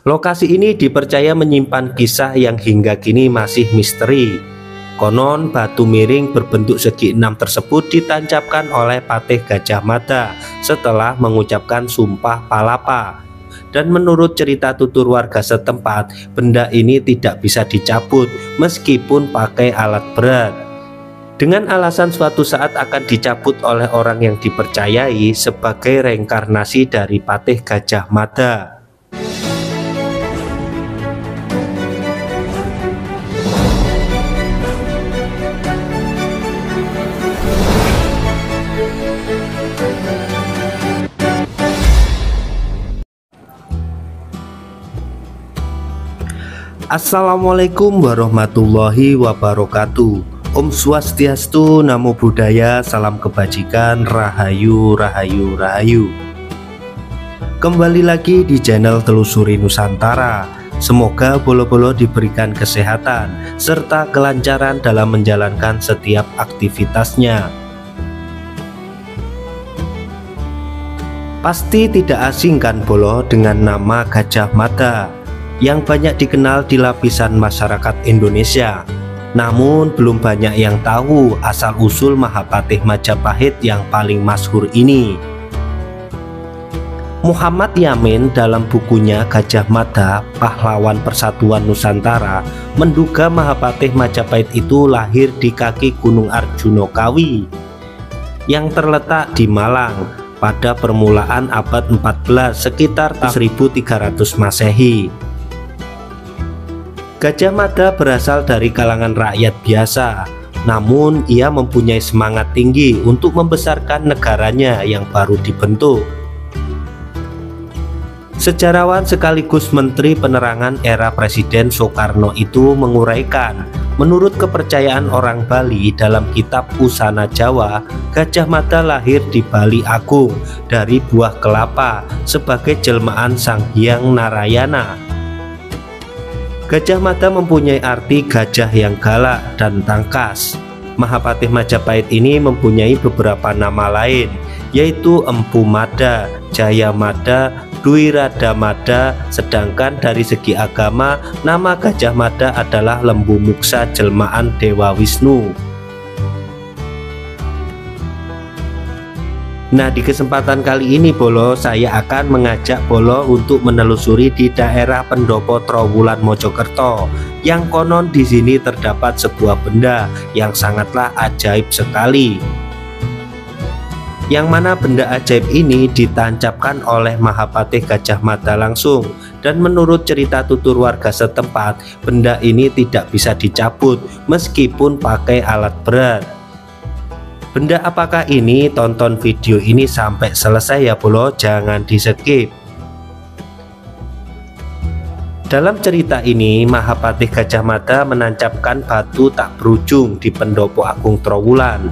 Lokasi ini dipercaya menyimpan kisah yang hingga kini masih misteri. Konon batu miring berbentuk segi 6 tersebut ditancapkan oleh Patih Gajah Mada setelah mengucapkan sumpah palapa. Dan menurut cerita tutur warga setempat, benda ini tidak bisa dicabut meskipun pakai alat berat, dengan alasan suatu saat akan dicabut oleh orang yang dipercayai sebagai reinkarnasi dari Patih Gajah Mada. Assalamualaikum warahmatullahi wabarakatuh. Om Swastiastu, Namo Buddhaya, salam kebajikan, rahayu, rahayu, rahayu. Kembali lagi di channel Telusuri Nusantara. Semoga bolo-bolo diberikan kesehatan serta kelancaran dalam menjalankan setiap aktivitasnya. Pasti tidak asing kan bolo dengan nama Gajah Mada yang banyak dikenal di lapisan masyarakat Indonesia. Namun belum banyak yang tahu asal-usul Mahapatih Majapahit yang paling masyhur ini. Muhammad Yamin dalam bukunya Gajah Mada, Pahlawan Persatuan Nusantara, menduga Mahapatih Majapahit itu lahir di kaki Gunung Arjuna Kawi yang terletak di Malang pada permulaan abad 14 sekitar 1300 Masehi. Gajah Mada berasal dari kalangan rakyat biasa, namun ia mempunyai semangat tinggi untuk membesarkan negaranya yang baru dibentuk. Sejarawan sekaligus Menteri Penerangan era Presiden Soekarno itu menguraikan, menurut kepercayaan orang Bali dalam kitab Usana Jawa, Gajah Mada lahir di Bali Agung dari buah kelapa sebagai jelmaan Sang Hyang Narayana. Gajah Mada mempunyai arti gajah yang galak dan tangkas. Mahapatih Majapahit ini mempunyai beberapa nama lain, yaitu Empu Mada, Jaya Mada, Dwi Rada Mada. Sedangkan dari segi agama, nama Gajah Mada adalah Lembu Muksa jelmaan Dewa Wisnu. Nah, di kesempatan kali ini bolo, saya akan mengajak bolo untuk menelusuri di daerah Pendopo Trowulan Mojokerto, yang konon di sini terdapat sebuah benda yang sangatlah ajaib sekali. Yang mana benda ajaib ini ditancapkan oleh Mahapatih Gajah Mada langsung, dan menurut cerita tutur warga setempat, benda ini tidak bisa dicabut meskipun pakai alat berat. Benda apakah ini? Tonton video ini sampai selesai ya bolo, jangan di skip. Dalam cerita ini, Mahapatih Gajah Mada menancapkan batu tak berujung di Pendopo Agung Trowulan.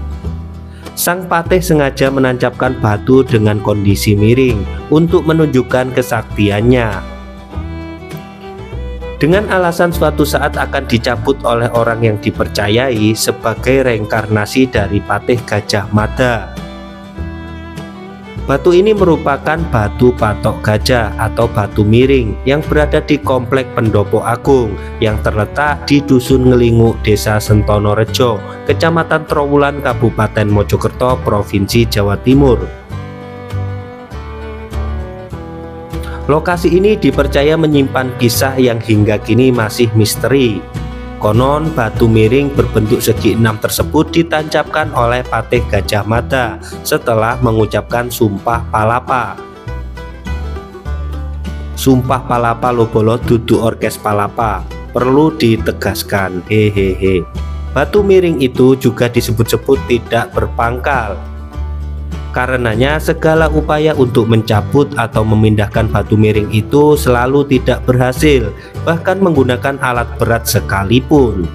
Sang patih sengaja menancapkan batu dengan kondisi miring untuk menunjukkan kesaktiannya, dengan alasan suatu saat akan dicabut oleh orang yang dipercayai sebagai reinkarnasi dari Patih Gajah Mada. Batu ini merupakan batu patok gajah atau batu miring yang berada di komplek Pendopo Agung yang terletak di Dusun Ngelinguk, Desa Sentonorejo, Kecamatan Trowulan, Kabupaten Mojokerto, Provinsi Jawa Timur. Lokasi ini dipercaya menyimpan kisah yang hingga kini masih misteri. Konon batu miring berbentuk segi 6 tersebut ditancapkan oleh Patih Gajah Mada setelah mengucapkan sumpah palapa. Sumpah palapa lo bolo, dudu orkes palapa, perlu ditegaskan, hehehe. Batu miring itu juga disebut-sebut tidak berpangkal. Karenanya segala upaya untuk mencabut atau memindahkan batu miring itu selalu tidak berhasil, bahkan menggunakan alat berat sekalipun.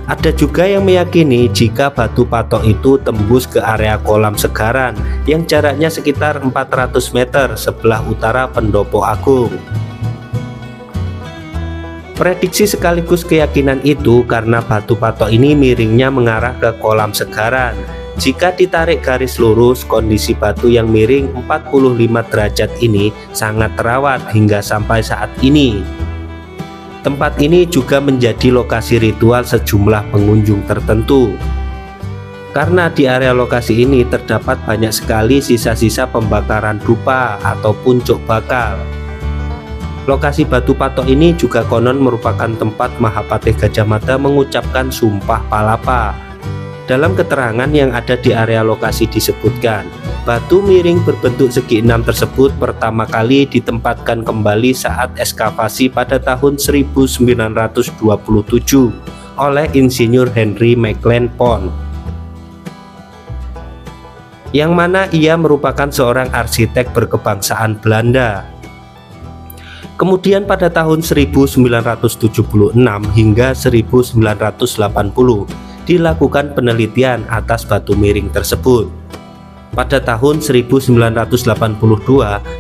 Ada juga yang meyakini jika batu patok itu tembus ke area kolam Segaran yang jaraknya sekitar 400 meter sebelah utara Pendopo Agung. Prediksi sekaligus keyakinan itu karena batu patok ini miringnya mengarah ke kolam Segaran Jika ditarik garis lurus, kondisi batu yang miring 45 derajat ini sangat terawat hingga sampai saat ini. Tempat ini juga menjadi lokasi ritual sejumlah pengunjung tertentu. Karena di area lokasi ini terdapat banyak sekali sisa-sisa pembakaran dupa ataupun cok bakal. Lokasi batu patok ini juga konon merupakan tempat Mahapatih Gajah Mada mengucapkan sumpah palapa. Dalam keterangan yang ada di area lokasi disebutkan, batu miring berbentuk segi enam tersebut pertama kali ditempatkan kembali saat ekskavasi pada tahun 1927 oleh Insinyur Henry Maclean Pond, yang mana ia merupakan seorang arsitek berkebangsaan Belanda. Kemudian pada tahun 1976 hingga 1980 dilakukan penelitian atas batu miring tersebut. Pada tahun 1982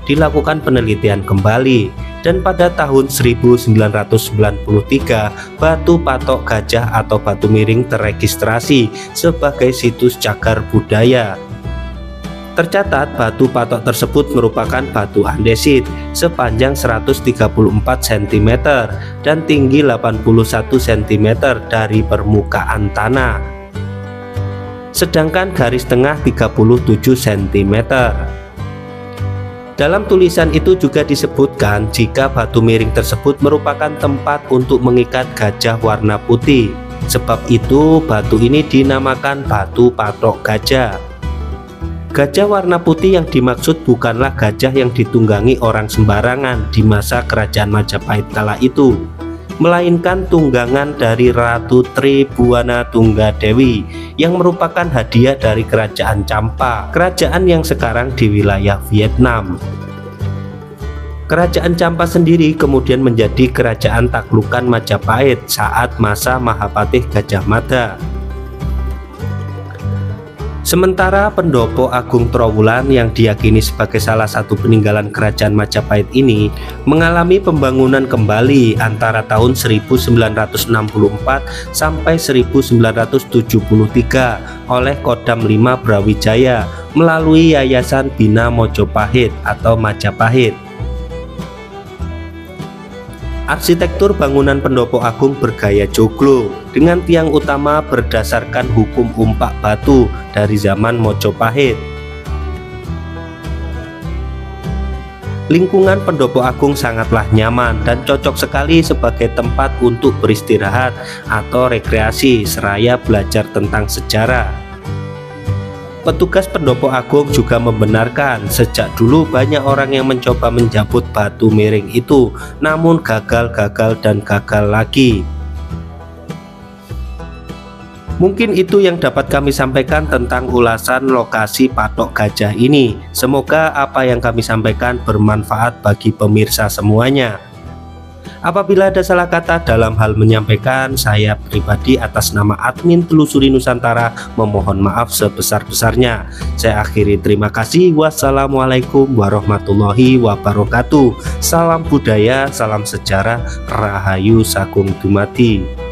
dilakukan penelitian kembali, dan pada tahun 1993 batu patok gajah atau batu miring terregistrasi sebagai situs cagar budaya. Tercatat batu patok tersebut merupakan batu andesit sepanjang 134 cm dan tinggi 81 cm dari permukaan tanah, sedangkan garis tengah 37 cm. Dalam tulisan itu juga disebutkan jika batu miring tersebut merupakan tempat untuk mengikat gajah warna putih. Sebab itu batu ini dinamakan batu patok gajah. Gajah warna putih yang dimaksud bukanlah gajah yang ditunggangi orang sembarangan di masa kerajaan Majapahit kala itu, melainkan tunggangan dari Ratu Tribhuwana Tunggadewi yang merupakan hadiah dari kerajaan Champa, kerajaan yang sekarang di wilayah Vietnam. Kerajaan Champa sendiri kemudian menjadi kerajaan taklukan Majapahit saat masa Mahapatih Gajah Mada. Sementara Pendopo Agung Trowulan yang diyakini sebagai salah satu peninggalan kerajaan Majapahit ini mengalami pembangunan kembali antara tahun 1964 sampai 1973 oleh Kodam 5 Brawijaya melalui Yayasan Bina Mojopahit atau Majapahit. Arsitektur bangunan Pendopo Agung bergaya joglo dengan tiang utama berdasarkan hukum umpak batu dari zaman Mojopahit. Lingkungan Pendopo Agung sangatlah nyaman dan cocok sekali sebagai tempat untuk beristirahat atau rekreasi seraya belajar tentang sejarah. Petugas Pendopo Agung juga membenarkan sejak dulu banyak orang yang mencoba menjabut batu miring itu, namun gagal dan gagal lagi. Mungkin itu yang dapat kami sampaikan tentang ulasan lokasi patok gajah ini. Semoga apa yang kami sampaikan bermanfaat bagi pemirsa semuanya. Apabila ada salah kata dalam hal menyampaikan, saya pribadi atas nama admin Telusuri Nusantara memohon maaf sebesar-besarnya. Saya akhiri, terima kasih. Wassalamualaikum warahmatullahi wabarakatuh. Salam budaya, salam sejarah, Rahayu Sagung Dumadi.